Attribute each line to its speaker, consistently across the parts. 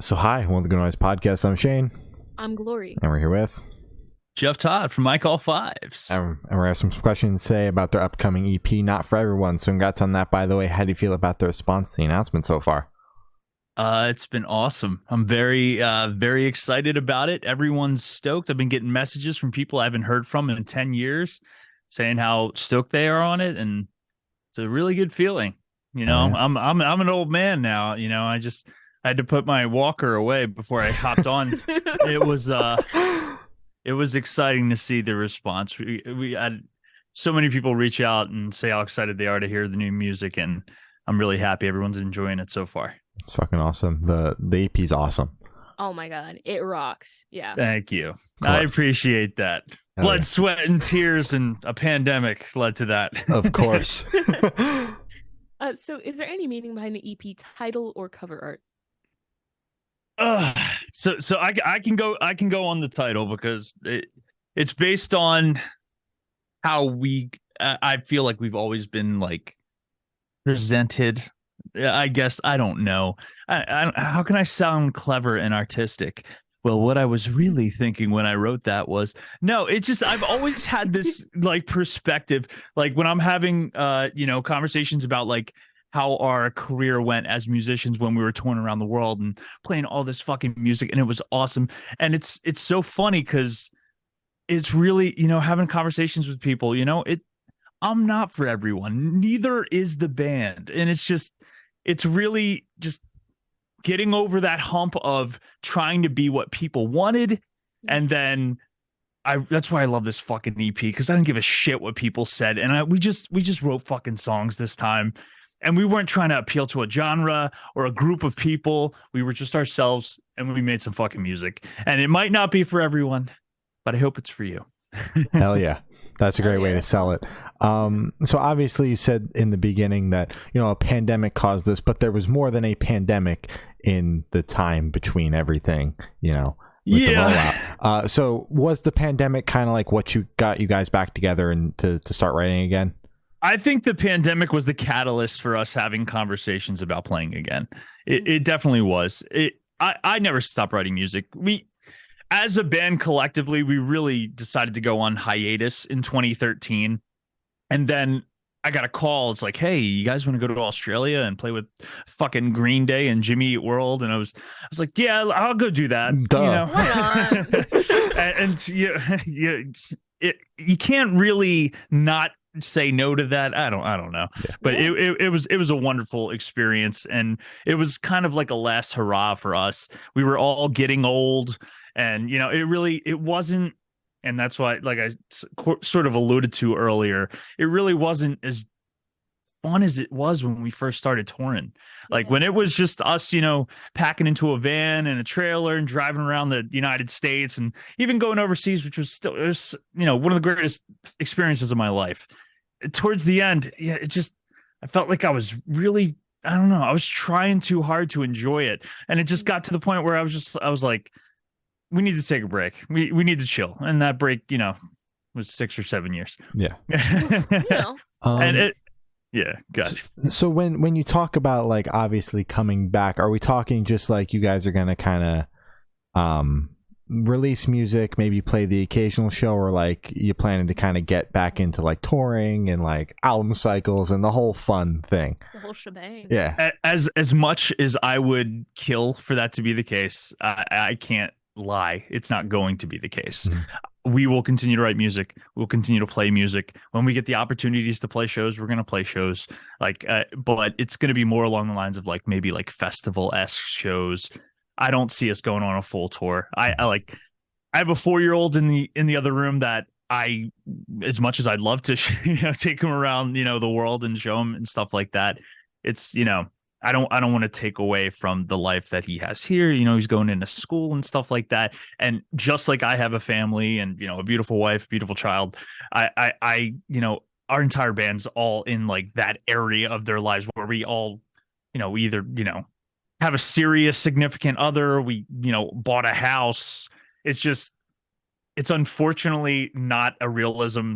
Speaker 1: So hi, welcome to the Good Noise Podcast. I'm Shane,
Speaker 2: I'm Glory.
Speaker 1: and we're here with,
Speaker 3: Jeff Todd from I Call Fives.
Speaker 1: and we're gonna have some questions to say about their upcoming EP, Not For Everyone. So congrats on that, by the way. How do you feel about the response to the announcement so far?
Speaker 3: It's been awesome. I'm very excited about it. Everyone's stoked. I've been getting messages from people I haven't heard from in 10 years saying how stoked they are on it, and it's a really good feeling. You know,
Speaker 1: Oh, yeah.
Speaker 3: I'm an old man now. You know, I had to put my walker away before I hopped on. It was it was exciting to see the response. We had so many people reach out and say how excited they are to hear the new music, and I'm really happy everyone's enjoying it so far.
Speaker 1: It's fucking awesome. The EP's awesome.
Speaker 2: Oh my god, it rocks. Yeah.
Speaker 3: Thank you. I appreciate that.
Speaker 1: Hell
Speaker 3: Blood,
Speaker 1: yeah.
Speaker 3: sweat, and tears, and a pandemic led to that.
Speaker 1: Of course.
Speaker 2: So is there any meaning behind the EP title or cover art?
Speaker 3: So I can go on the title because it's based on how I feel like we've always been like presented. I guess I don't know. How can I sound clever and artistic? Well, what I was really thinking when I wrote that was no. It's just I've always had this like perspective, like when I'm having conversations about like how our career went as musicians when we were touring around the world and playing all this fucking music, and it was awesome. And it's so funny because it's really having conversations with people. I'm not for everyone. Neither is the band, and it's really just getting over that hump of trying to be what people wanted. And then that's why I love this fucking EP, because I don't give a shit what people said. And we just wrote fucking songs this time. And we weren't trying to appeal to a genre or a group of people. We were just ourselves, and we made some fucking music. And it might not be for everyone, but I hope it's for you.
Speaker 1: Hell yeah. That's a great way to
Speaker 2: that's
Speaker 1: sell it. So obviously you said in the beginning that, a pandemic caused this, but there was more than a pandemic in the time between everything, with the rollout. So was the pandemic kind of like what got you guys back together and to start writing again?
Speaker 3: I think the pandemic was the catalyst for us having conversations about playing again. It definitely was. I never stopped writing music. As a band collectively, we really decided to go on hiatus in 2013. And then I got a call. It's like, hey, you guys want to go to Australia and play with fucking Green Day and Jimmy Eat World? And I was like, yeah, I'll go do that.
Speaker 1: Duh.
Speaker 2: Why not?
Speaker 3: and you can't really not say no to that. I don't know.
Speaker 1: Yeah.
Speaker 3: But it was a wonderful experience, and it was kind of like a last hurrah for us. We were all getting old, and it wasn't, and that's why, like I sort of alluded to earlier, it really wasn't as fun as it was when we first started touring. Like when it was just us, packing into a van and a trailer and driving around the United States and even going overseas, which was still, one of the greatest experiences of my life. Towards the end, I felt like I was really, I don't know, I was trying too hard to enjoy it. And it just got to the point where I was like, we need to take a break. We need to chill. And that break, was 6 or 7 years.
Speaker 1: Yeah.
Speaker 3: And God.
Speaker 1: So when you talk about like obviously coming back, are we talking just like you guys are gonna kind of release music, maybe play the occasional show, or like you planning to kind of get back into like touring and like album cycles and the whole fun thing?
Speaker 2: The whole shebang.
Speaker 1: Yeah.
Speaker 3: As much as I would kill for that to be the case, I can't lie. It's not going to be the case.
Speaker 1: Mm-hmm.
Speaker 3: We will continue to write music. We'll continue to play music. When we get the opportunities to play shows, we're going to play shows. But it's going to be more along the lines of like maybe like festival-esque shows. I don't see us going on a full tour. I have a 4-year-old in the other room that as much as I'd love to, take him around, the world and show him and stuff like that. It's, I don't want to take away from the life that he has here. He's going into school and stuff like that. And just like I have a family and, a beautiful wife, beautiful child, our entire band's all in like that area of their lives where we all, either, have a serious significant other. We, bought a house. It's unfortunately not a realism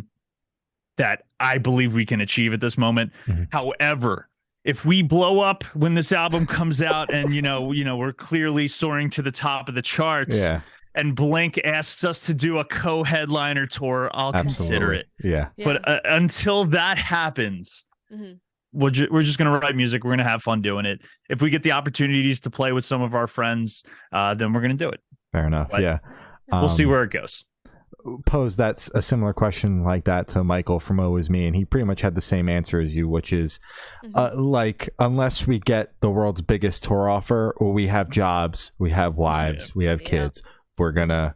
Speaker 3: that I believe we can achieve at this moment.
Speaker 1: Mm-hmm.
Speaker 3: However, if we blow up when this album comes out and we're clearly soaring to the top of the charts,
Speaker 1: Yeah.
Speaker 3: and Blink asks us to do a co-headliner tour, I'll consider it.
Speaker 1: Yeah.
Speaker 3: But until that happens, we're just going to write music. We're going to have fun doing it. If we get the opportunities to play with some of our friends, then we're going to do it.
Speaker 1: Fair enough. But yeah.
Speaker 3: We'll see where it goes.
Speaker 1: Posed that's a similar question like that to Michael from Always Me, and he pretty much had the same answer as you, which is like, unless we get the world's biggest tour offer, or we have jobs, we have wives, we have kids, we're gonna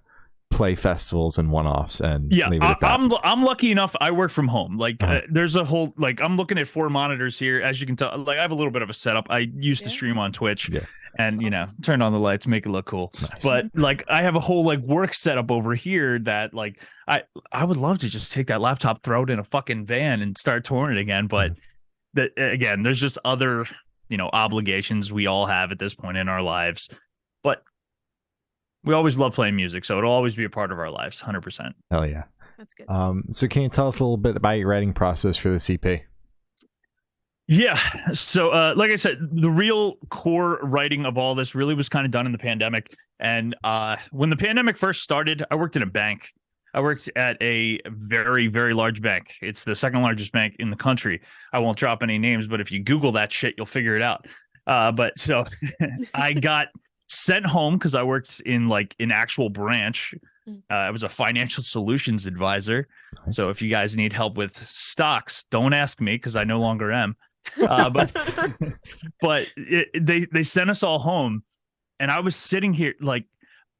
Speaker 1: play festivals and one-offs and leave it at that.
Speaker 3: I'm lucky enough I work from home. Like there's a whole, like, I'm looking at 4 monitors here, as you can tell. Like, I have a little bit of a setup. I used to stream on Twitch and turn on the lights, make it look cool. Nice. But like, I have a whole like work setup over here that like I would love to just take that laptop, throw it in a fucking van and start touring again, but again, there's just other obligations we all have at this point in our lives. But we always love playing music, so it'll always be a part of our lives, 100%.
Speaker 1: Hell yeah.
Speaker 2: That's good.
Speaker 1: So can you tell us a little bit about your writing process for this EP?
Speaker 3: Yeah. So like I said, the real core writing of all this really was kind of done in the pandemic. And when the pandemic first started, I worked in a bank. I worked at a very, very large bank. It's the second largest bank in the country. I won't drop any names, but if you Google that shit, you'll figure it out. But so I got sent home because I worked in like an actual branch. I was a financial solutions advisor. Nice. So if you guys need help with stocks, don't ask me because I no longer am. But they sent us all home, and I was sitting here like,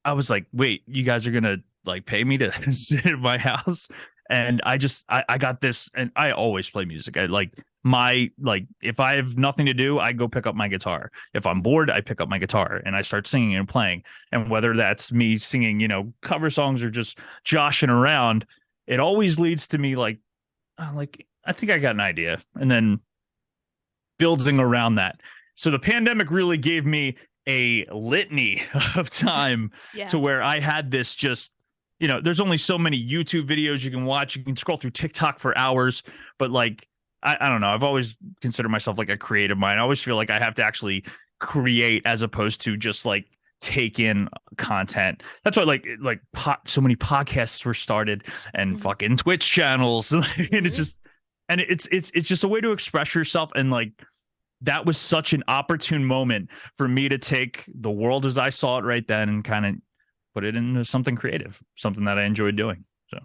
Speaker 3: I was like, wait, you guys are gonna like pay me to sit at my house? And I got this, and I always play music. If I have nothing to do, I go pick up my guitar. If I'm bored, I pick up my guitar and I start singing and playing. And whether that's me singing, cover songs or just joshing around, it always leads to me like, I think I got an idea. And then building around that. So the pandemic really gave me a litany of time to where I had this just, there's only so many YouTube videos you can watch. You can scroll through TikTok for hours, but like, I don't know. I've always considered myself like a creative mind. I always feel like I have to actually create as opposed to just like take in content. That's why so many podcasts were started and fucking Twitch channels. And it's just a way to express yourself. And like, that was such an opportune moment for me to take the world as I saw it right then and kind of put it into something creative, something that I enjoyed doing. So,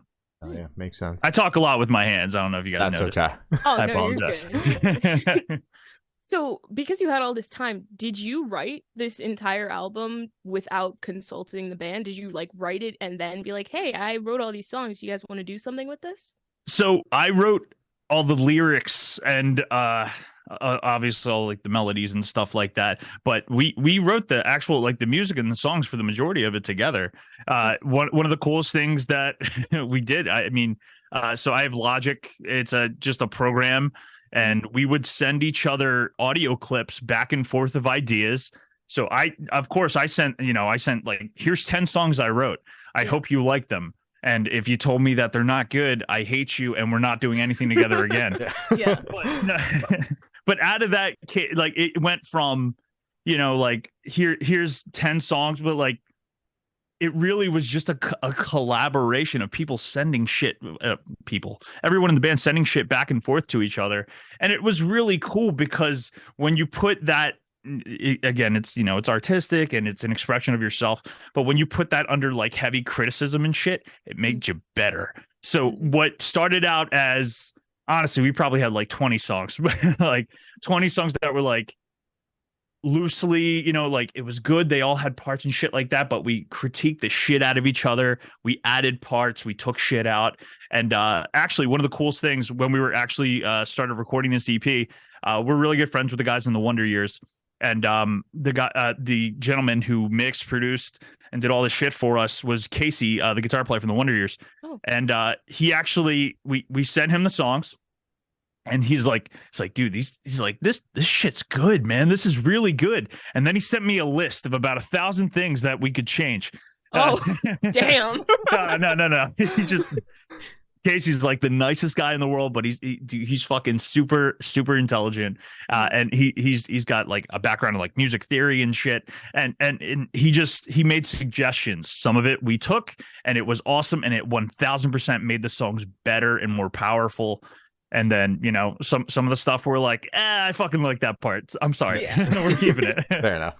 Speaker 1: oh yeah, makes sense.
Speaker 3: I talk a lot with my hands. I don't know if you guys noticed.
Speaker 1: Okay.
Speaker 3: I apologize.
Speaker 2: So, because you had all this time, did you write this entire album without consulting the band? Did you like write it and then be like, "Hey, I wrote all these songs. You guys want to do something with this?"
Speaker 3: So I wrote all the lyrics and obviously all like the melodies and stuff like that, but we wrote the actual like the music and the songs for the majority of it together. One of the coolest things that we did, so I have Logic. It's just a program, and we would send each other audio clips back and forth of ideas. So I sent like, here's 10 songs I wrote. I hope you like them. And if you told me that they're not good, I hate you, and we're not doing anything together again.
Speaker 2: Yeah.
Speaker 3: But out of that, like, it went from, like, here's 10 songs, but like, it really was just a collaboration of people sending shit, everyone in the band sending shit back and forth to each other. And it was really cool because when you put that, again, it's, it's artistic and it's an expression of yourself, but when you put that under like heavy criticism and shit, it makes you better. So what started out as, honestly, we probably had like 20 songs, like 20 songs that were like loosely, like it was good. They all had parts and shit like that, but we critiqued the shit out of each other. We added parts, we took shit out. And actually, one of the coolest things when we were actually started recording this EP, we're really good friends with the guys in the Wonder Years. And the gentleman who mixed, produced, and did all this shit for us was Casey, the guitar player from the Wonder Years. Oh. And he actually, we sent him the songs, and he's like, dude, he's like, this shit's good, man. This is really good. And then he sent me a list of about 1,000 things that we could change.
Speaker 2: Oh, damn.
Speaker 3: No. He just, Casey's like the nicest guy in the world, but he's fucking super intelligent, and he's got like a background in like music theory and shit, and he made suggestions. Some of it we took, and it was awesome, and it 1000% made the songs better and more powerful. And then, you know, some of the stuff we're like, I fucking like that part. I'm sorry, we're keeping it.
Speaker 1: Fair enough.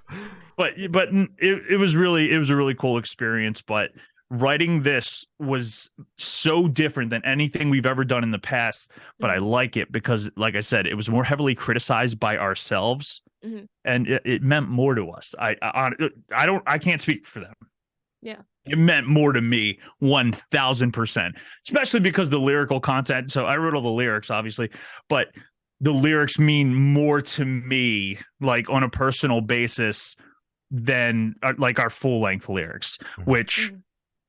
Speaker 3: But it was a really cool experience. But writing this was so different than anything we've ever done in the past. But I like it because, like I said, it was more heavily criticized by ourselves, and it meant more to us. I can't speak for them.
Speaker 2: Yeah.
Speaker 3: It meant more to me 1000%, especially because the lyrical content. So I wrote all the lyrics, obviously, but the lyrics mean more to me, like on a personal basis, than like our full length lyrics, which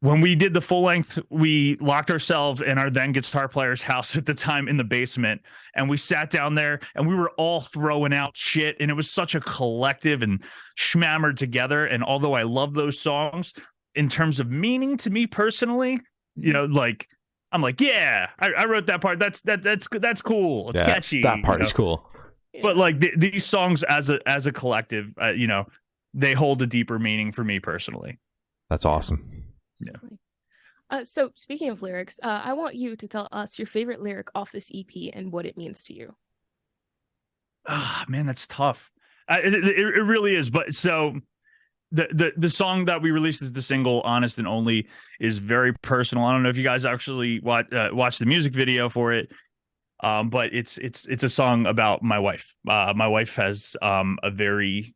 Speaker 3: when we did the full length, we locked ourselves in our then guitar player's house at the time in the basement. And we sat down there and we were all throwing out shit. And it was such a collective and schmammered together. And although I love those songs, in terms of meaning to me personally, you know, like I'm like, yeah, I wrote that part. That's cool. It's catchy.
Speaker 1: That part is cool.
Speaker 3: But like these songs as a collective, you know, they hold a deeper meaning for me personally.
Speaker 1: That's awesome.
Speaker 3: Yeah.
Speaker 2: So speaking of lyrics, I want you to tell us your favorite lyric off this EP and what it means to you.
Speaker 3: Ah, man, that's tough. It really is. But so. The song that we released as the single "Honest and Only" is very personal. I don't know if you guys actually watched the music video for it, but it's a song about my wife. My wife has a very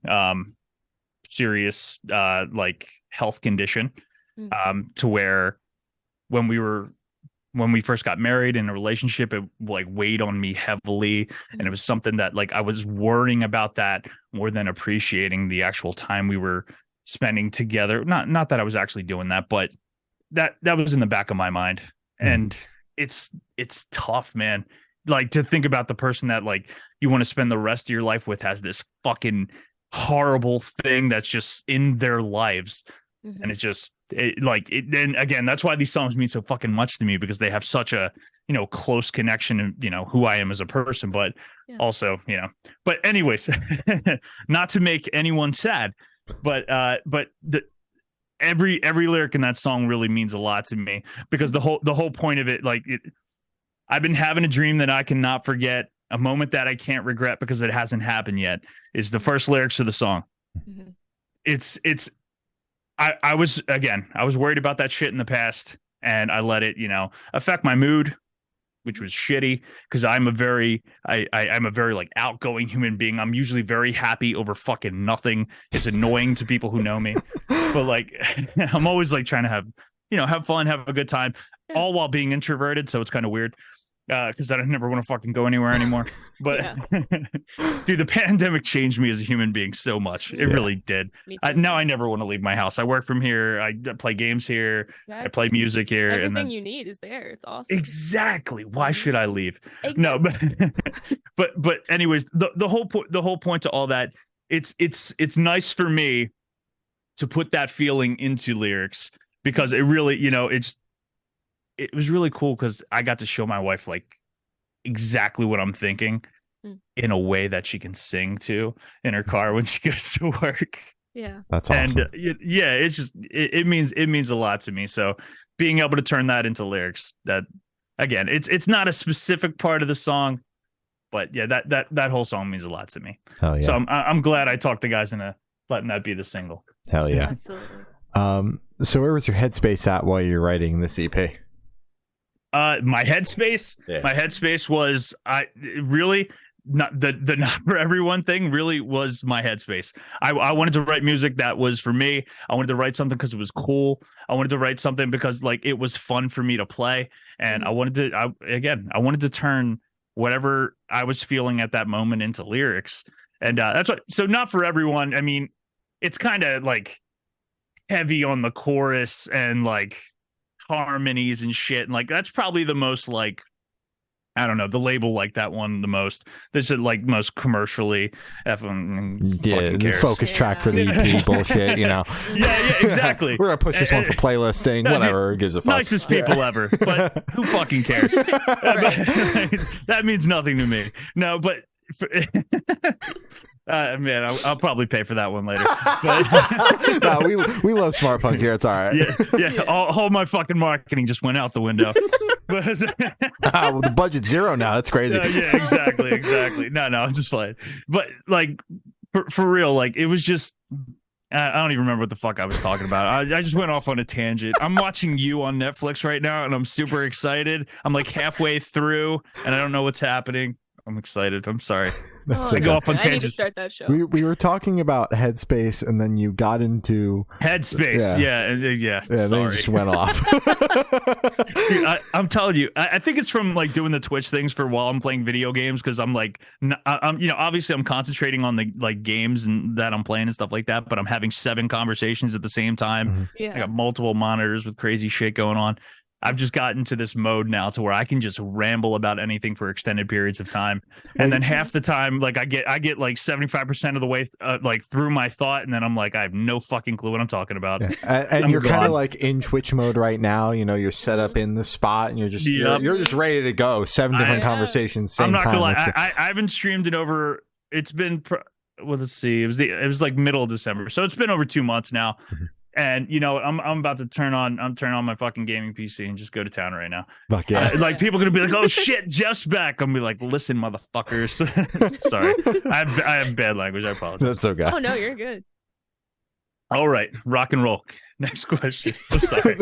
Speaker 3: serious like health condition, to where when we first got married in a relationship, it like weighed on me heavily. And it was something that like I was worrying about that more than appreciating the actual time we were spending together. Not that I was actually doing that, but that was in the back of my mind. And it's tough, man. Like to think about the person that like you want to spend the rest of your life with has this fucking horrible thing that's just in their lives. And then again, that's why these songs mean so fucking much to me, because they have such a, you know, close connection and, you know, who I am as a person, but also, you know, but anyways, not to make anyone sad, but every lyric in that song really means a lot to me, because the whole point of it, like I've been having a dream that I cannot forget, a moment that I can't regret because it hasn't happened yet, is the first lyrics of the song. I was worried about that shit in the past, and I let it, you know, affect my mood, which was shitty, because I'm a very like outgoing human being. I'm usually very happy over fucking nothing. It's annoying to people who know me, but like I'm always like trying to have fun, have a good time, all while being introverted. So it's kind of weird. Because I never want to fucking go anywhere anymore. But dude, the pandemic changed me as a human being so much. It really did. Now I never want to leave my house. I work from here. I play games here. Exactly. I play music here.
Speaker 2: Everything you need is there. It's awesome.
Speaker 3: Exactly. Why should I leave? Exactly. No, but anyways, the whole point to all that, it's nice for me to put that feeling into lyrics, because it really, you know, it was really cool because I got to show my wife like exactly what I'm thinking in a way that she can sing to in her car when she goes to work.
Speaker 2: Yeah.
Speaker 1: That's awesome.
Speaker 3: And it's just, it means a lot to me. So being able to turn that into lyrics, that again, it's not a specific part of the song, but yeah, that whole song means a lot to me.
Speaker 1: Hell yeah.
Speaker 3: So I'm glad I talked the guys into letting that be the single.
Speaker 1: Hell yeah.
Speaker 2: Absolutely.
Speaker 1: So where was your headspace at while you're writing this EP?
Speaker 3: My headspace was really not the not for everyone thing. Really was my headspace. I wanted to write music that was for me. I wanted to write something because it was cool. I wanted to write something because like it was fun for me to play, and I wanted to turn whatever I was feeling at that moment into lyrics, and that's what. So not for everyone. I mean, it's kind of like heavy on the chorus and like harmonies and shit, and like that's probably the most like I don't know, the label like that one the most. This is like most commercially.
Speaker 1: The focus track for the EP bullshit, you know.
Speaker 3: Yeah, exactly.
Speaker 1: We're gonna push this one for playlisting. Whatever, gives a fuck.
Speaker 3: Nicest people ever, but who fucking cares? That means nothing to me. No, but man, I'll probably pay for that one later. But
Speaker 1: no, we love smart punk here. It's all right.
Speaker 3: Yeah. All my fucking marketing just went out the window.
Speaker 1: Well, the budget's zero now. That's crazy.
Speaker 3: Yeah, exactly. No, I'm just playing. But like for real, like it was just. I don't even remember what the fuck I was talking about. I just went off on a tangent. I'm watching You on Netflix right now, and I'm super excited. I'm like halfway through, and I don't know what's happening. I'm excited. I'm sorry. I go off on tangents.
Speaker 2: I need to start that show.
Speaker 1: We were talking about Headspace, and then you got into
Speaker 3: Headspace. Yeah.
Speaker 1: Then you just went off.
Speaker 3: Dude, I'm telling you, I think it's from like doing the Twitch things for while I'm playing video games, because I'm like, I'm obviously I'm concentrating on the like games and that I'm playing and stuff like that, but I'm having 7 conversations at the same time.
Speaker 1: Mm-hmm.
Speaker 2: Yeah.
Speaker 3: I got multiple monitors with crazy shit going on. I've just gotten to this mode now to where I can just ramble about anything for extended periods of time, and then half the time, like I get like 75% of the way like through my thought, and then I'm like, I have no fucking clue what I'm talking about.
Speaker 1: Yeah. And you're kind of like in Twitch mode right now. You know, you're set up in the spot, and you're just you're just ready to go. 7 different conversations. Same
Speaker 3: I'm not
Speaker 1: time.
Speaker 3: gonna lie, I haven't streamed it over. It's been well, let's see, it was like middle of December, so it's been over 2 months now. Mm-hmm. And you know, I'm about to turn on my fucking gaming PC and just go to town right now.
Speaker 1: Fuck yeah.
Speaker 3: Like people are gonna be like, "Oh shit, Jeff's back." I'm gonna be like, "Listen, motherfuckers." Sorry, I have bad language. I apologize.
Speaker 1: That's okay.
Speaker 2: Oh no, you're good.
Speaker 3: All right, rock and roll. Next question. I'm sorry.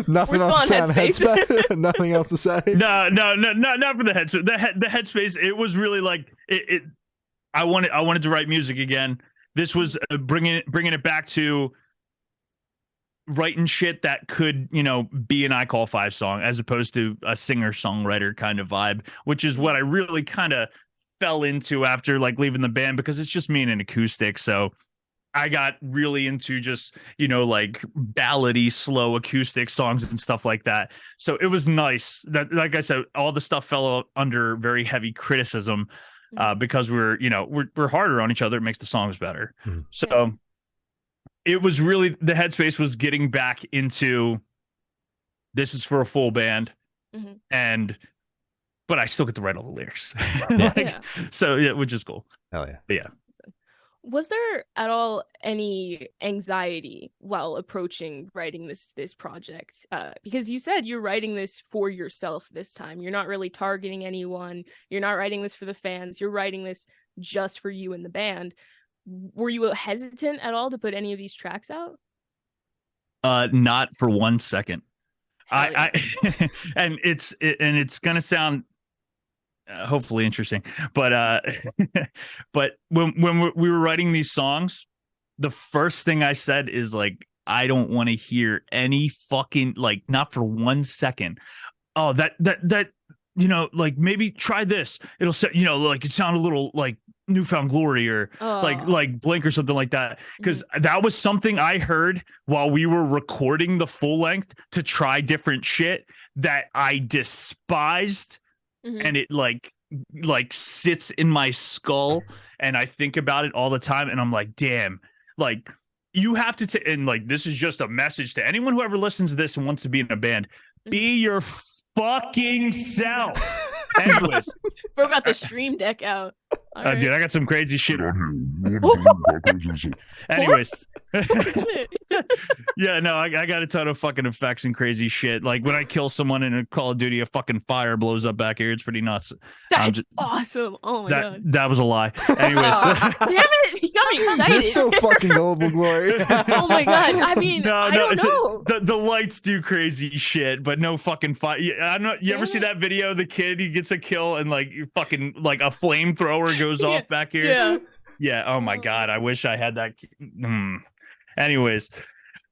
Speaker 1: Nothing else to say on Headspace. Nothing else to say.
Speaker 3: No, not for the Headspace. The Headspace. It was really like it. I wanted to write music again. This was bringing it back to writing shit that could, you know, be an I Call 5 song as opposed to a singer-songwriter kind of vibe, which is what I really kind of fell into after like leaving the band, because it's just me and an acoustic. So I got really into just, you know, like ballady, slow acoustic songs and stuff like that. So it was nice that, like I said, all the stuff fell under very heavy criticism because we're harder on each other. It makes the songs better. Mm-hmm. So it was really, the Headspace was getting back into, this is for a full band, but I still get to write all the lyrics. So yeah, which is cool.
Speaker 1: Hell yeah.
Speaker 3: But yeah.
Speaker 2: Was there at all any anxiety while approaching writing this project? Because you said you're writing this for yourself this time. You're not really targeting anyone. You're not writing this for the fans. You're writing this just for you and the band. Were you hesitant at all to put any of these tracks out?
Speaker 3: Not for 1 second.
Speaker 2: Yeah.
Speaker 3: And it's gonna sound hopefully interesting, but but when we were writing these songs, the first thing I said is like, I don't want to hear any fucking, like, not for 1 second. Oh, that you know, like maybe try this. It'll say, you know, like it sound a little like Newfound Glory or like Blink or something like that, because that was something I heard while we were recording the full length to try different shit that I despised. And it like sits in my skull, and I think about it all the time, and I'm like, damn, like you have to and like, this is just a message to anyone who ever listens to this and wants to be in a band: be your fucking self. Anyways,
Speaker 2: bro got the stream deck out.
Speaker 3: Dude, I got some crazy shit on here. Anyways, yeah, no, I got a ton of fucking effects and crazy shit. Like when I kill someone in a Call of Duty, a fucking fire blows up back here. It's pretty nuts.
Speaker 2: That's awesome. Oh my god,
Speaker 3: that was a lie. Anyways,
Speaker 2: damn it, you got me excited.
Speaker 1: You're so fucking gullible, Glory.
Speaker 2: Oh my god, I mean, I don't know.
Speaker 3: The lights do crazy shit, but no fucking fire. I'm not. You ever see that video? The kid, he gets a kill and like fucking like a flamethrower goes off back here. Yeah. Oh my god, I wish I had that. Anyways,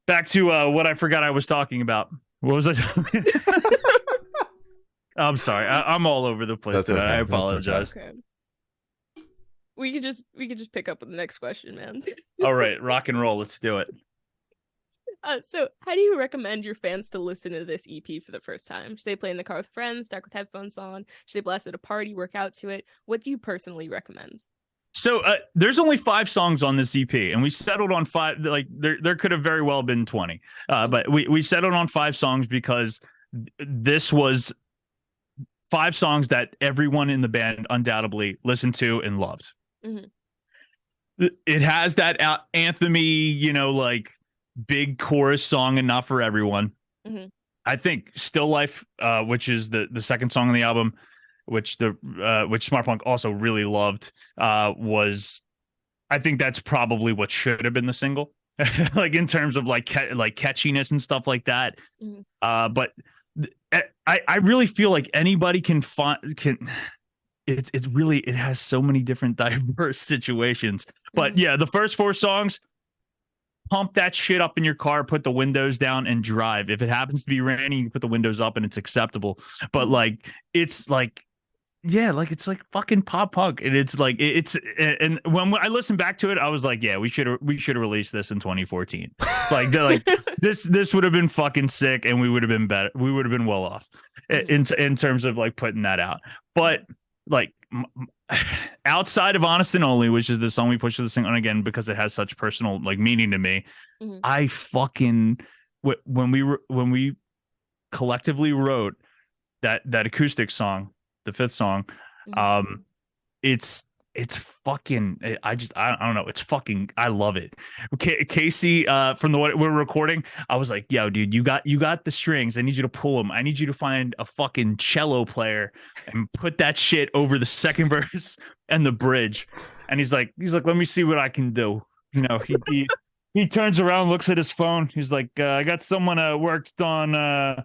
Speaker 3: back to what I forgot I was talking about. What was I talking? I'm sorry. I'm all over the place today. Okay. I apologize.
Speaker 2: Okay. We could just pick up with the next question, man.
Speaker 3: All right, rock and roll. Let's do it.
Speaker 2: So how do you recommend your fans to listen to this EP for the first time? Should they play in the car with friends, stuck with headphones on? Should they blast at a party, work out to it? What do you personally recommend?
Speaker 3: So there's only 5 songs on this EP, and we settled on 5. Like there could have very well been 20, but we settled on 5 songs because this was 5 songs that everyone in the band undoubtedly listened to and loved. Mm-hmm. It has that anthem-y, you know, like big chorus song, and not for everyone. Mm-hmm. I think "Still Life," which is the second song on the album, which Smart Punk also really loved, was, I think that's probably what should have been the single, like in terms of like catchiness and stuff like that. Mm-hmm. But I really feel like anybody can it has so many different diverse situations. But yeah, the first 4 songs, pump that shit up in your car, put the windows down and drive. If it happens to be raining, you put the windows up and it's acceptable. But like, it's like, yeah, like it's like fucking pop punk, and it's like and when I listened back to it, I was like, yeah, we should have released this in 2014. Like this would have been fucking sick, and we would have been better. We would have been well off in terms of like putting that out. But like outside of Honest and Only, which is the song we pushed this thing on again because it has such personal like meaning to me, I fucking when we collectively wrote that acoustic song, the 5th song, it's fucking, I don't know, it's fucking, I love it. Casey, from the what we're recording, I was like, yo, dude, you got the strings, I need you to pull them, I need you to find a fucking cello player and put that shit over the second verse and the bridge. And he's like, let me see what I can do. You know, he turns around, looks at his phone, he's like, I got someone worked on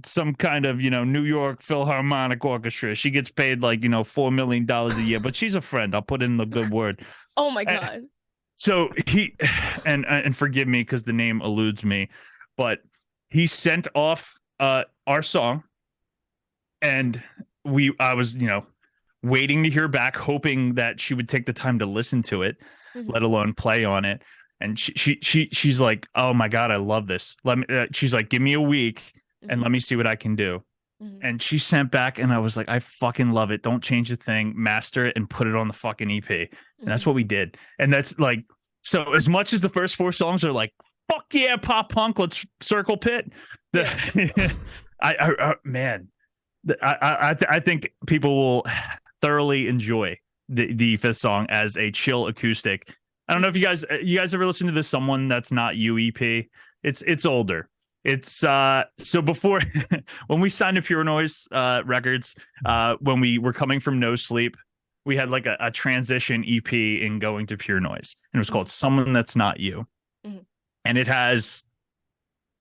Speaker 3: some kind of, you know, New York Philharmonic Orchestra. She gets paid like, you know, $4 million a year, but she's a friend. I'll put in the good word.
Speaker 2: Oh my God.
Speaker 3: And so he, and forgive me because the name eludes me, but he sent off our song, and I was, you know, waiting to hear back, hoping that she would take the time to listen to it, let alone play on it. And she's like, oh my God, I love this. She's like, give me a week and let me see what I can do. And she sent back, and I was like, I fucking love it. Don't change the thing, master it, and put it on the fucking EP. And that's what we did. And that's like, so as much as the first 4 songs are like, fuck yeah, pop punk, let's circle pit. I think people will thoroughly enjoy the 5th song as a chill acoustic. I don't know if you guys ever listen to the Someone That's Not You EP. It's older. It's so before when we signed to Pure Noise Records, when we were coming from No Sleep, we had like a transition EP in going to Pure Noise, and it was called Someone That's Not You. And it has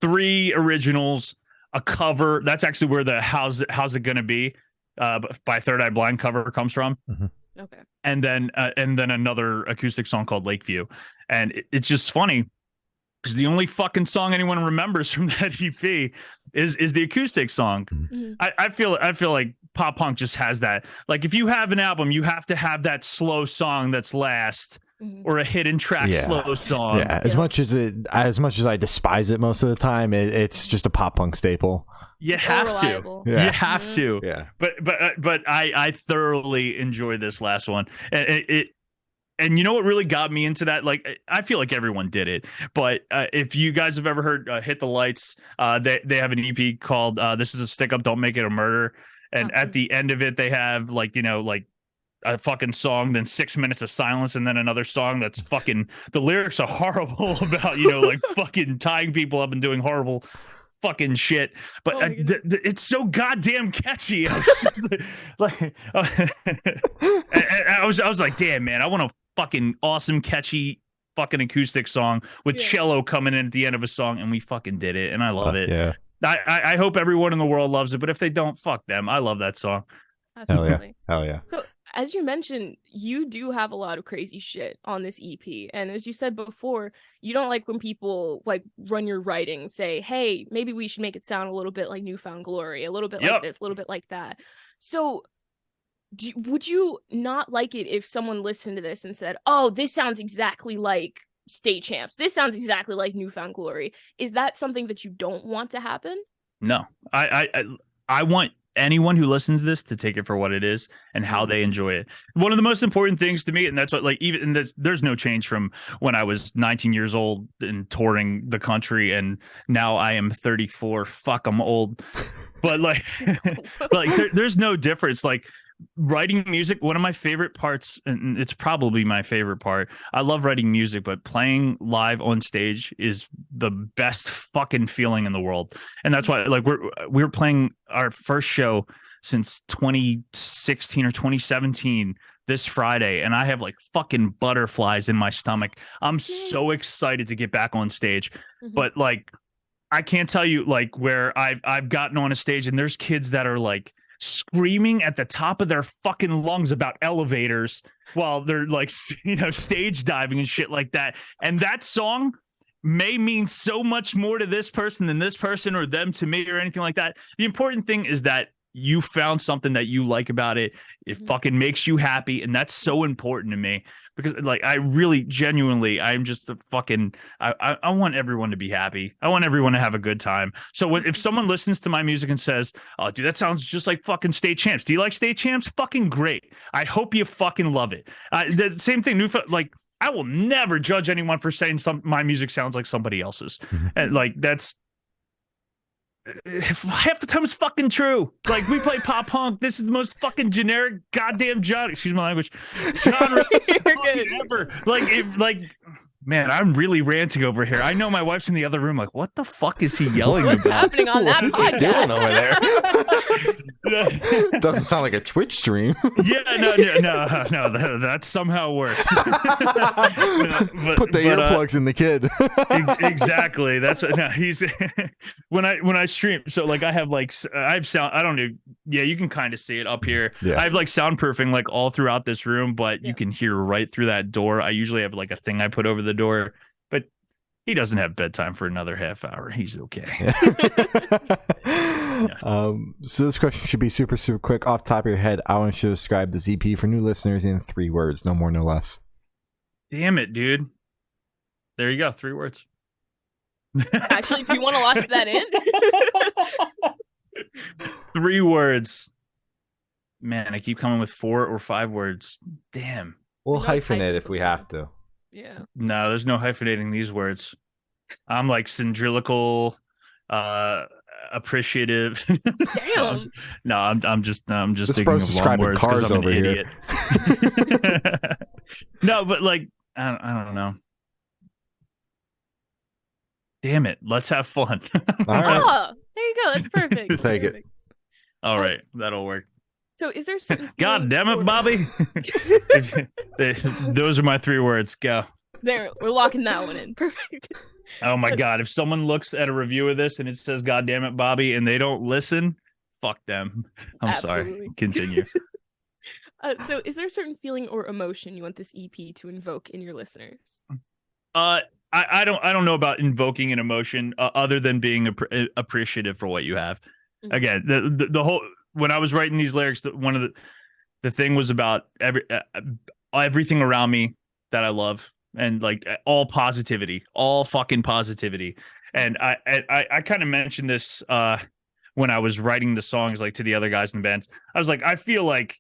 Speaker 3: 3 originals, a cover. That's actually where the How's It Gonna Be by Third Eye Blind cover comes from.
Speaker 2: Okay.
Speaker 3: And then another acoustic song called Lakeview. And it's just funny because the only fucking song anyone remembers from that EP is the acoustic song. I feel like pop punk just has that. Like, if you have an album, you have to have that slow song that's last, or a hidden track slow song.
Speaker 1: Yeah, as much as I despise it most of the time, it's just a pop punk staple.
Speaker 3: You have to. Yeah. You have to.
Speaker 1: Yeah.
Speaker 3: But I thoroughly enjoyed this last one. And you know what really got me into that? Like, I feel like everyone did it, but if you guys have ever heard Hit the Lights, they have an EP called This Is a Stick Up, Don't Make It a Murder. And at the end of it, they have like, you know, like a fucking song, then 6 minutes of silence, and then another song that's fucking, the lyrics are horrible about, you know, like fucking tying people up and doing horrible fucking shit, but it's so goddamn catchy. I was like, damn, man, I want a fucking awesome, catchy fucking acoustic song with cello coming in at the end of a song, and we fucking did it, and I love it. Yeah, I hope everyone in the world loves it, but if they don't, fuck them. I love that song.
Speaker 2: Absolutely.
Speaker 1: Hell yeah.
Speaker 2: So, as you mentioned, you do have a lot of crazy shit on this EP. And as you said before, you don't like when people like run your writing, say, hey, maybe we should make it sound a little bit like Newfound Glory, a little bit like this, a little bit like that. So would you not like it if someone listened to this and said, oh, this sounds exactly like state champs. This sounds exactly like Newfound Glory. Is that something that you don't want to happen?
Speaker 3: No, I want anyone who listens to this to take it for what it is and how they enjoy it. One of the most important things to me, and that's what, like, even there's no change from when I was 19 years old and touring the country, and now I am 34. Fuck, I'm old, but like, there's no difference. Like, writing music, one of my favorite parts, and it's probably my favorite part. I love writing music, but playing live on stage is the best fucking feeling in the world. And that's why, like, we're playing our first show since 2016 or 2017 this Friday, and I have like fucking butterflies in my stomach. I'm so excited to get back on stage. But like, I can't tell you, like, where I've gotten on a stage and there's kids that are like screaming at the top of their fucking lungs about elevators while they're like, you know, stage diving and shit like that. And that song may mean so much more to this person than this person or them to me or anything like that. The important thing is that you found something that you like about it. It fucking makes you happy. And that's so important to me, because like, I really genuinely, I'm just a fucking, I want everyone to be happy. I want everyone to have a good time. So if someone listens to my music and says, oh dude, that sounds just like fucking State Champs. Do you like State Champs? Fucking great. I hope you fucking love it. The same thing, like, I will never judge anyone for saying my music sounds like somebody else's. And like, that's, half the time it's fucking true. Like, we play pop punk. This is the most fucking generic goddamn genre. Excuse my language. Genre ever. Like, man, I'm really ranting over here. I know my wife's in the other room. Like, what the fuck is he yelling
Speaker 2: What's
Speaker 3: about?
Speaker 2: happening on that podcast?
Speaker 1: Doing over there? Doesn't sound like a Twitch stream.
Speaker 3: Yeah, no. That's somehow worse.
Speaker 1: Put the earplugs in the kid.
Speaker 3: Exactly. That's no. He's when I stream. So like, I have sound. I don't know. Yeah, you can kind of see it up here.
Speaker 1: Yeah.
Speaker 3: I have like soundproofing like all throughout this room, but you can hear right through that door. I usually have like a thing I put over the door, but he doesn't have bedtime for another half hour. He's okay.
Speaker 1: So this question should be super, super quick. Off the top of your head, I want you to describe this EP for new listeners in 3 words, no more, no less.
Speaker 3: Damn it, dude. There you go. 3 words.
Speaker 2: Actually, do you want to lock that in?
Speaker 3: 3 words. Man, I keep coming with 4 or 5 words. Damn.
Speaker 1: We'll hyphenate if we have to.
Speaker 2: Yeah.
Speaker 3: No, there's no hyphenating these words. I'm like syndrilical, appreciative.
Speaker 2: Damn.
Speaker 3: I'm just
Speaker 1: This
Speaker 3: thinking
Speaker 1: bro's
Speaker 3: of long
Speaker 1: describing
Speaker 3: words because
Speaker 1: cars
Speaker 3: I'm an
Speaker 1: over here.
Speaker 3: idiot. No, but like, I don't know. Damn it. Let's have fun.
Speaker 1: All right.
Speaker 2: Oh, there you go. That's perfect.
Speaker 1: Take it.
Speaker 2: Perfect.
Speaker 3: All right. That'll work.
Speaker 2: So is there certain
Speaker 3: God damn it, Bobby. Those are my 3 words. Go.
Speaker 2: There, we're locking that one in. Perfect.
Speaker 3: Oh my God. If someone looks at a review of this and it says, God damn it, Bobby, and they don't listen, fuck them. I'm
Speaker 2: Absolutely.
Speaker 3: sorry. Continue.
Speaker 2: So is there a certain feeling or emotion you want this EP to invoke in your listeners?
Speaker 3: I don't know about invoking an emotion other than being appreciative for what you have.
Speaker 2: Mm-hmm.
Speaker 3: Again, the whole, when I was writing these lyrics, one of the thing was about everything around me that I love, and like all positivity, all fucking positivity. And I kind of mentioned this when I was writing the songs, like to the other guys in the band. I was like, I feel like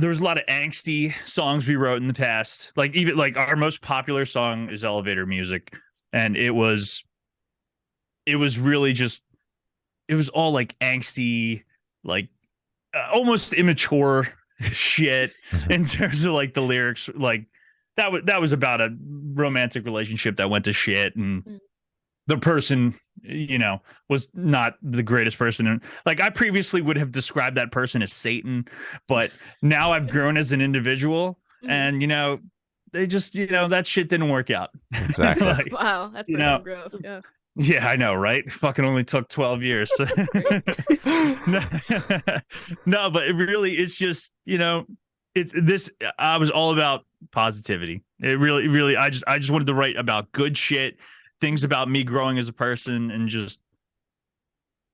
Speaker 3: there was a lot of angsty songs we wrote in the past. Like, even like our most popular song is Elevator Music, and it was really just, it was all like angsty, like almost immature shit in terms of like the lyrics. Like that was about a romantic relationship that went to shit, and the person, you know, was not the greatest person. And like, I previously would have described that person as Satan, but now I've grown as an individual, and you know, they just, you know, that shit didn't work out.
Speaker 1: Exactly.
Speaker 3: Like,
Speaker 2: Wow, that's personal growth. Yeah.
Speaker 3: Yeah, I know, right? Fucking only took 12 years. No, but it really, it's just, you know, it's this, I was all about positivity. It really, I just wanted to write about good shit, things about me growing as a person and just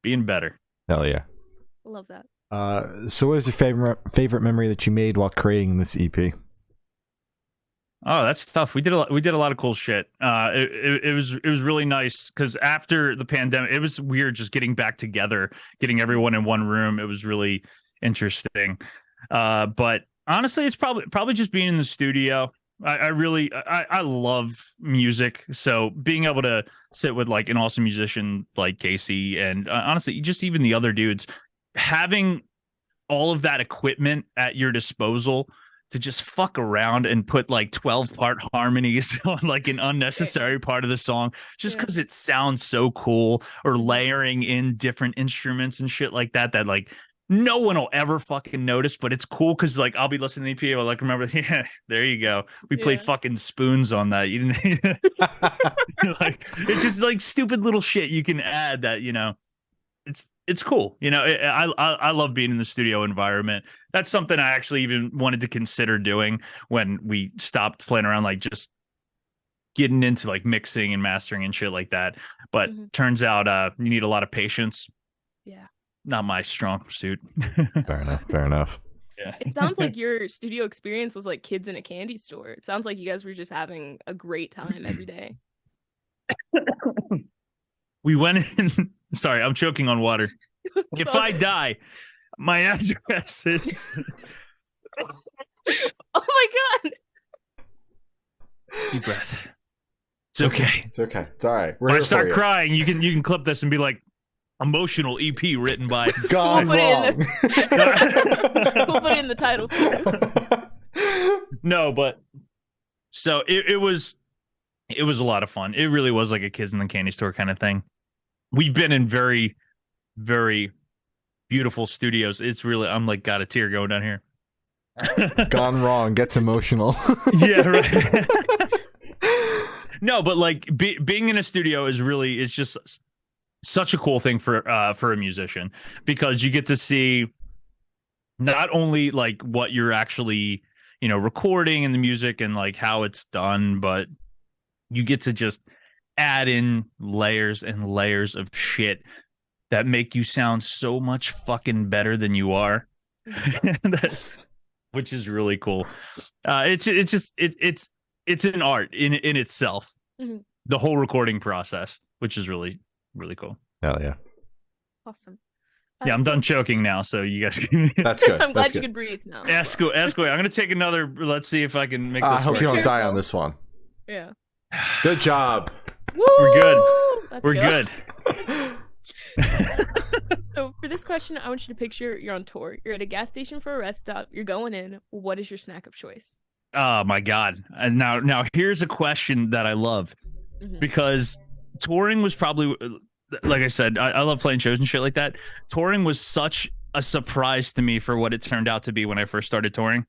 Speaker 3: being better.
Speaker 1: Hell yeah.
Speaker 2: I love that.
Speaker 1: So what is your favorite memory that you made while creating this EP?
Speaker 3: Oh, that's tough. We did a lot of cool shit. It was really nice because after the pandemic, it was weird just getting back together, getting everyone in one room. It was really interesting. But honestly, it's probably just being in the studio. I love music, so being able to sit with like an awesome musician like Casey, and honestly, just even the other dudes, having all of that equipment at your disposal to just fuck around and put like 12-part harmonies on like an unnecessary part of the song just because it sounds so cool, or layering in different instruments and shit like that like no one will ever fucking notice, but it's cool because like I'll be listening to the EP, I'll like remember, yeah, there you go, we played fucking spoons on that. You didn't like, it's just like stupid little shit you can add that, you know, it's cool. You know, I love being in the studio environment. That's something I actually even wanted to consider doing when we stopped playing around, like just getting into like mixing and mastering and shit like that. But turns out you need a lot of patience.
Speaker 2: Yeah.
Speaker 3: Not my strong suit.
Speaker 1: Fair enough.
Speaker 3: Yeah.
Speaker 2: It sounds like your studio experience was like kids in a candy store. It sounds like you guys were just having a great time every day.
Speaker 3: We went in. Sorry, I'm choking on water. If I die, my address is.
Speaker 2: Oh my god!
Speaker 3: Deep breath. It's okay.
Speaker 1: It's okay. It's all right. We're
Speaker 3: when I
Speaker 1: here for
Speaker 3: start
Speaker 1: you.
Speaker 3: crying, you can clip this and be like, emotional EP written by.
Speaker 1: Gone
Speaker 2: We'll
Speaker 1: wrong.
Speaker 2: We'll put it in the title.
Speaker 3: No, but so it was a lot of fun. It really was like a kids in the candy store kind of thing. We've been in very, very beautiful studios. It's really, I'm like, got a tear going down here.
Speaker 1: Gone wrong gets emotional.
Speaker 3: Yeah, right. No, but like being in a studio is really, it's just such a cool thing for a musician, because you get to see not only like what you're actually, you know, recording in the music and like how it's done, but you get to just add in layers and layers of shit that make you sound so much fucking better than you are. Which is really cool. It's an art in itself.
Speaker 2: Mm-hmm.
Speaker 3: The whole recording process, which is really, really cool.
Speaker 1: Hell yeah.
Speaker 2: Awesome.
Speaker 3: Yeah, I'm done choking now, so you guys can.
Speaker 1: That's good.
Speaker 2: I'm glad you could breathe now.
Speaker 3: Ask away. I'm gonna take another. Let's see if I can make this.
Speaker 1: I hope
Speaker 3: work.
Speaker 1: you don't die on this one.
Speaker 2: Yeah.
Speaker 1: Good job.
Speaker 2: Woo!
Speaker 3: We're good.
Speaker 2: Let's
Speaker 3: We're
Speaker 2: go.
Speaker 3: good.
Speaker 2: So for this question, I want you to picture you're on tour. You're at a gas station for a rest stop. You're going in. What is your snack of choice?
Speaker 3: Oh my god! And now here's a question that I love, because touring was probably, like I said, I love playing shows and shit like that. Touring was such a surprise to me for what it turned out to be when I first started touring.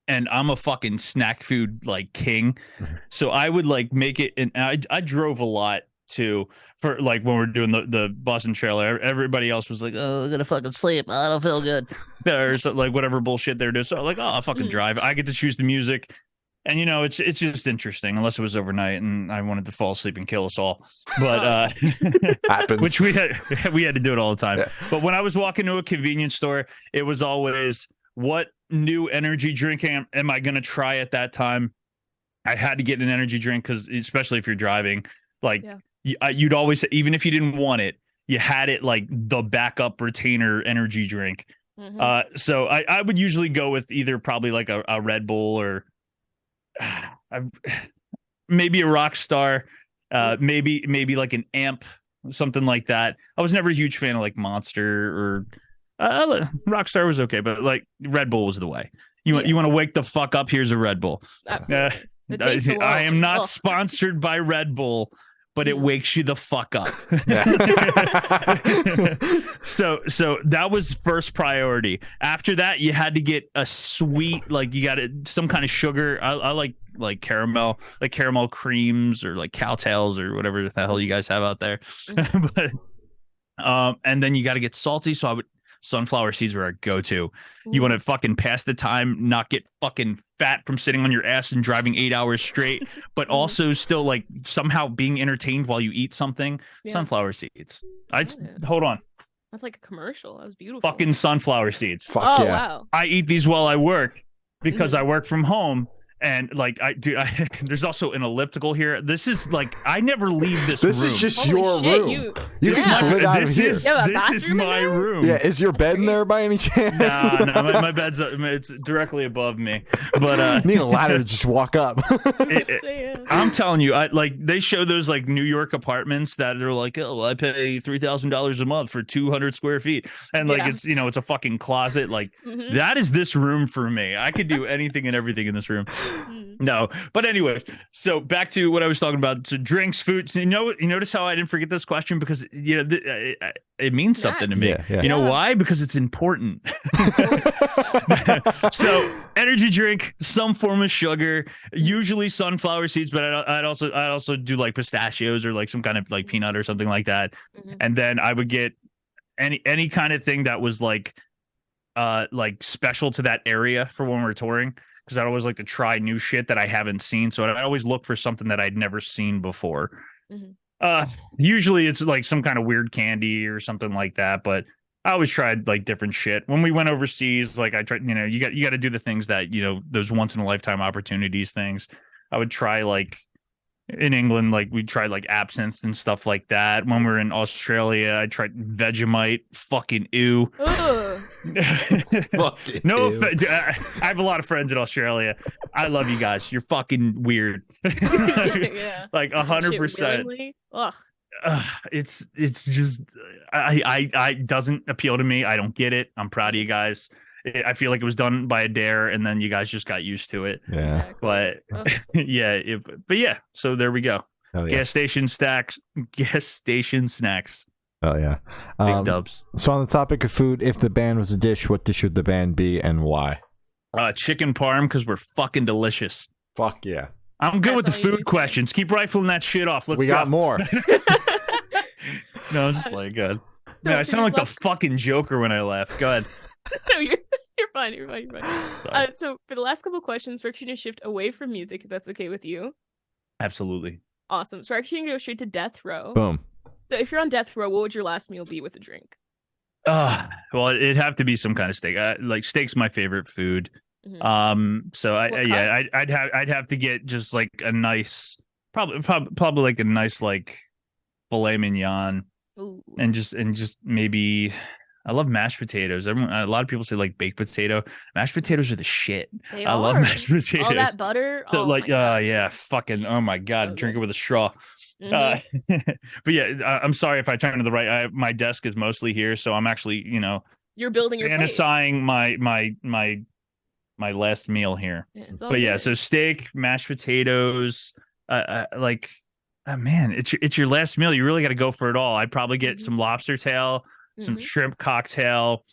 Speaker 3: And I'm a fucking snack food like king, so I would like make it. And I drove a lot too, for like when we're doing the Boston trailer. Everybody else was like, "Oh, I'm gonna fucking sleep. I don't feel good," or so, like whatever bullshit they're doing. So like, oh, I'll fucking drive. I get to choose the music, and you know, it's just interesting. Unless it was overnight and I wanted to fall asleep and kill us all, but
Speaker 1: Happens.
Speaker 3: which we had to do it all the time. Yeah. But when I was walking to a convenience store, it was always, what new energy drink am I going to try at that time? I had to get an energy drink, because especially if you're driving, like you'd always, even if you didn't want it, you had it like the backup retainer energy drink. So I would usually go with either probably like a Red Bull, or maybe a Rockstar, maybe like an Amp, something like that. I was never a huge fan of like Monster, or Rockstar was okay, but like Red Bull was the way. You want to wake the fuck up? Here's a Red Bull. I am not sponsored by Red Bull, but it wakes you the fuck up. So that was first priority. After that, you had to get a sweet, like you got some kind of sugar. I like caramel, like caramel creams, or like cowtails, or whatever the hell you guys have out there. But and then you got to get salty. So sunflower seeds were our go-to. You want to fucking pass the time, not get fucking fat from sitting on your ass and driving 8 hours straight, but also still like somehow being entertained while you eat something. Sunflower seeds. Hold on.
Speaker 2: That's like a commercial. That was beautiful.
Speaker 3: Fucking sunflower seeds.
Speaker 1: Fuck yeah.
Speaker 2: Wow.
Speaker 3: I eat these while I work, because I work from home, And like there's also an elliptical here. This is like I never leave this
Speaker 1: This
Speaker 3: room.
Speaker 1: is just
Speaker 2: Holy
Speaker 1: your
Speaker 2: shit,
Speaker 1: room.
Speaker 2: you
Speaker 1: You can just live out of here.
Speaker 3: This is my room.
Speaker 1: Yeah, is your bed in there by any chance?
Speaker 3: Nah, my bed's it's directly above me. But
Speaker 1: need a ladder to just walk up.
Speaker 3: I'm telling you, they show those like New York apartments that they're like, oh, I pay $3,000 a month for 200 square feet, and like it's it's a fucking closet. Like that is this room for me. I could do anything and everything in this room. No, but anyways, so back to what I was talking about. So drinks, food. So, you notice how I didn't forget this question because it means something to me.
Speaker 1: Yeah.
Speaker 3: You know why? Because it's important. So energy drink, some form of sugar, usually sunflower seeds, but I'd also do like pistachios or like some kind of like peanut or something like that. And then I would get any kind of thing that was like special to that area for when we're touring. Because I'd always like to try new shit that I haven't seen. So I always look for something that I'd never seen before. Usually it's like some kind of weird candy or something like that. But I always tried like different shit. When we went overseas, like I tried, you got to do the things that, those once in a lifetime opportunities things. I would try like in England, like we tried like absinthe and stuff like that. When we were in Australia, I tried Vegemite. Fucking ew. No offense. I have a lot of friends in Australia. I love you guys. You're fucking weird. Like 100%. It's just I doesn't appeal to me. I don't get it. I'm proud of you guys. I feel like it was done by a dare, and then you guys just got used to it.
Speaker 1: Yeah,
Speaker 3: but yeah. So there we go. Gas station snacks.
Speaker 1: Oh yeah,
Speaker 3: big dubs.
Speaker 1: So on the topic of food, if the band was a dish, what dish would the band be and why?
Speaker 3: Chicken parm, because we're fucking delicious.
Speaker 1: Fuck yeah.
Speaker 3: I'm good with the food questions. Keep rifling that shit off. Let's go.
Speaker 1: We got more.
Speaker 3: No, I'm just playing good. Man, I sound like the fucking Joker when I laugh. Go ahead.
Speaker 2: No, you're fine. You're fine. So for the last couple of questions, we're actually going to shift away from music, if that's okay with you.
Speaker 3: Absolutely.
Speaker 2: Awesome. So we're actually going to go straight to death row.
Speaker 1: Boom.
Speaker 2: So if you're on death row, what would your last meal be with a drink?
Speaker 3: Well, it'd have to be some kind of steak. Like steak's my favorite food. So I'd have to get just like a nice, probably like a nice like filet mignon.
Speaker 2: Ooh.
Speaker 3: and just maybe. I love mashed potatoes. A lot of people say like baked potato. Mashed potatoes are the shit. I love mashed potatoes.
Speaker 2: All that butter.
Speaker 3: So, yeah, fucking. Oh my god, drink it with a straw. But yeah, I'm sorry if I turn to the right. My desk is mostly here, so I'm actually,
Speaker 2: you're building your
Speaker 3: fantasizing my last meal here. But yeah, so steak, mashed potatoes, like. Oh man, it's your last meal. You really got to go for it all. I'd probably get some lobster tail, some shrimp cocktail.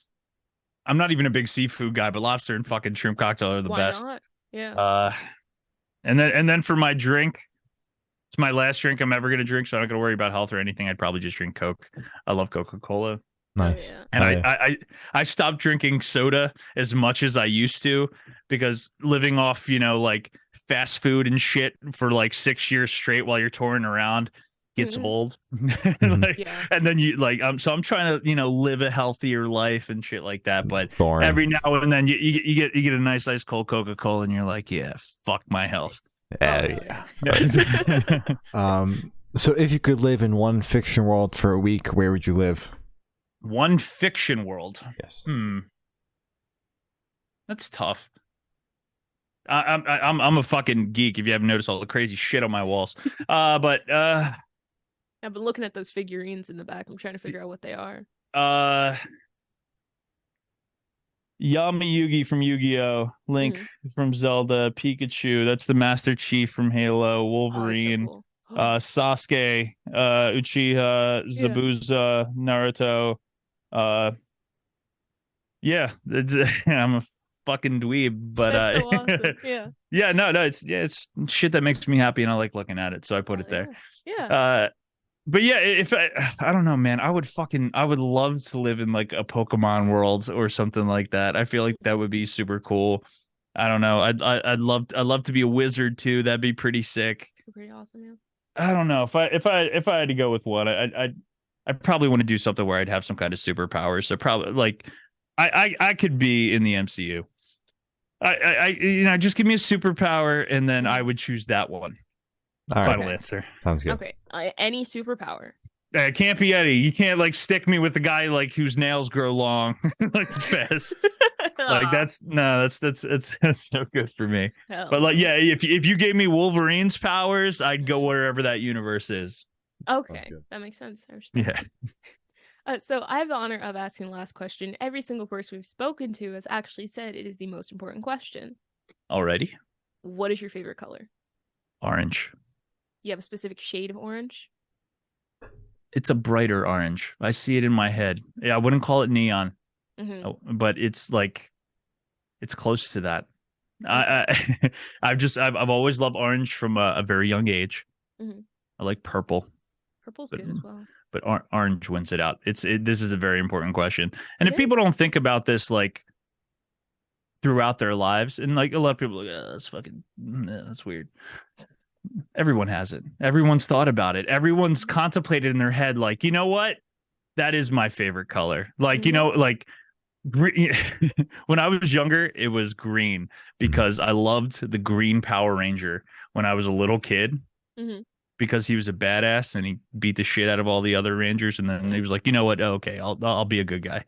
Speaker 3: I'm not even a big seafood guy, but lobster and fucking shrimp cocktail are the best.
Speaker 2: Not? Yeah.
Speaker 3: And then for my drink, it's my last drink I'm ever gonna drink, so I'm not gonna worry about health or anything. I'd probably just drink Coke. I love Coca-Cola.
Speaker 1: Nice.
Speaker 2: Oh, yeah.
Speaker 3: And I stopped drinking soda as much as I used to because living off, like fast food and shit for like 6 years straight while you're touring around gets old. And then you so I'm trying to, live a healthier life and shit like that. But every now and then you get a nice ice cold Coca-Cola and you're like, yeah, fuck my health.
Speaker 1: Yeah. So if you could live in one fiction world for a week, where would you live?
Speaker 3: One fiction world.
Speaker 1: Yes.
Speaker 3: That's tough. I'm a fucking geek. If you haven't noticed all the crazy shit on my walls, but
Speaker 2: I've been looking at those figurines in the back. I'm trying to figure out what they are.
Speaker 3: Yami Yugi from Yu-Gi-Oh, Link from Zelda, Pikachu. That's the Master Chief from Halo, Wolverine,
Speaker 2: so cool.
Speaker 3: Sasuke, Uchiha, Zabuza, Naruto. Yeah, I'm a fucking dweeb, but
Speaker 2: that's so awesome.
Speaker 3: it's shit that makes me happy and I like looking at it, so I put it there. But yeah, if I don't know, man, I would love to live in like a Pokemon world or something like that. I feel like that would be super cool. I don't know. I'd love to be a wizard too. That'd be pretty sick.
Speaker 2: Pretty awesome, yeah.
Speaker 3: I don't know if I had to go with one, I'd probably want to do something where I'd have some kind of superpower. So probably like I could be in the MCU. Just give me a superpower, and then I would choose that one.
Speaker 1: All right.
Speaker 3: Final answer.
Speaker 1: Sounds good.
Speaker 2: Okay. Any superpower.
Speaker 3: It can't be Eddie. You can't like stick me with the guy like whose nails grow long like fast. Like that's no good for me.
Speaker 2: Hell
Speaker 3: But like,
Speaker 2: no.
Speaker 3: yeah, if you gave me Wolverine's powers, I'd go wherever that universe is.
Speaker 2: Okay,
Speaker 1: good.
Speaker 2: that makes sense. I respect
Speaker 3: Yeah.
Speaker 2: So I have the honor of asking the last question. Every single person we've spoken to has actually said it is the most important question.
Speaker 3: Already?
Speaker 2: What is your favorite color?
Speaker 3: Orange.
Speaker 2: You have a specific shade of orange?
Speaker 3: It's a brighter orange. I see it in my head. Yeah, I wouldn't call it neon, but it's like it's close to that. I've always loved orange from a very young age. I like purple.
Speaker 2: Purple's good as well.
Speaker 3: But orange wins it out. This is a very important question. And if people
Speaker 2: is.
Speaker 3: don't think about this like throughout their lives, and like a lot of people are like, that's fucking that's weird. Everyone has it. Everyone's thought about it. Everyone's contemplated in their head, like, you know what? That is my favorite color. Like, like green. When I was younger, it was green because I loved the Green Power Ranger when I was a little kid. Because he was a badass and he beat the shit out of all the other Rangers, and then he was like, you know what? Oh, okay, I'll be a good guy.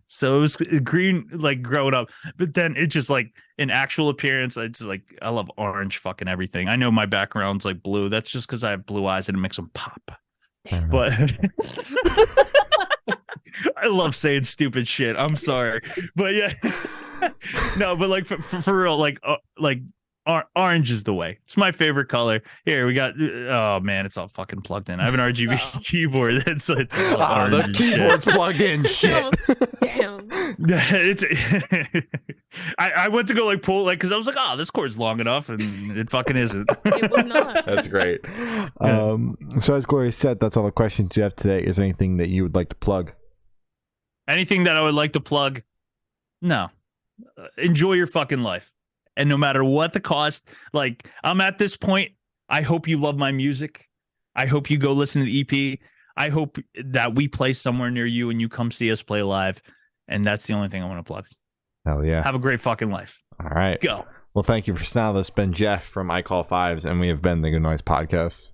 Speaker 3: So it was green, like growing up, but then it just like in actual appearance, I love orange, fucking everything. I know my background's like blue. That's just because I have blue eyes and it makes them pop. But I love saying stupid shit. I'm sorry, but yeah, no, but like for real, like orange is the way. It's my favorite color. Here we got. Oh man, it's all fucking plugged in. I have an RGB keyboard. It's
Speaker 1: the keyboard's plugged in. Shit.
Speaker 2: Damn.
Speaker 3: It's. I went to go like pull like because I was like, oh, this cord's long enough, and it fucking isn't.
Speaker 2: It was not.
Speaker 1: That's great. So as Gloria said, that's all the questions you have today. Is there anything that you would like to plug?
Speaker 3: Anything that I would like to plug? No. Enjoy your fucking life. And no matter what the cost, like I'm at this point, I hope you love my music. I hope you go listen to the EP. I hope that we play somewhere near you and you come see us play live. And that's the only thing I want to plug.
Speaker 1: Hell yeah.
Speaker 3: Have a great fucking life.
Speaker 1: All right.
Speaker 3: Go.
Speaker 1: Well, thank you for now. This has been Jeff from I Call Fives, and we have been the Good Noise Podcast.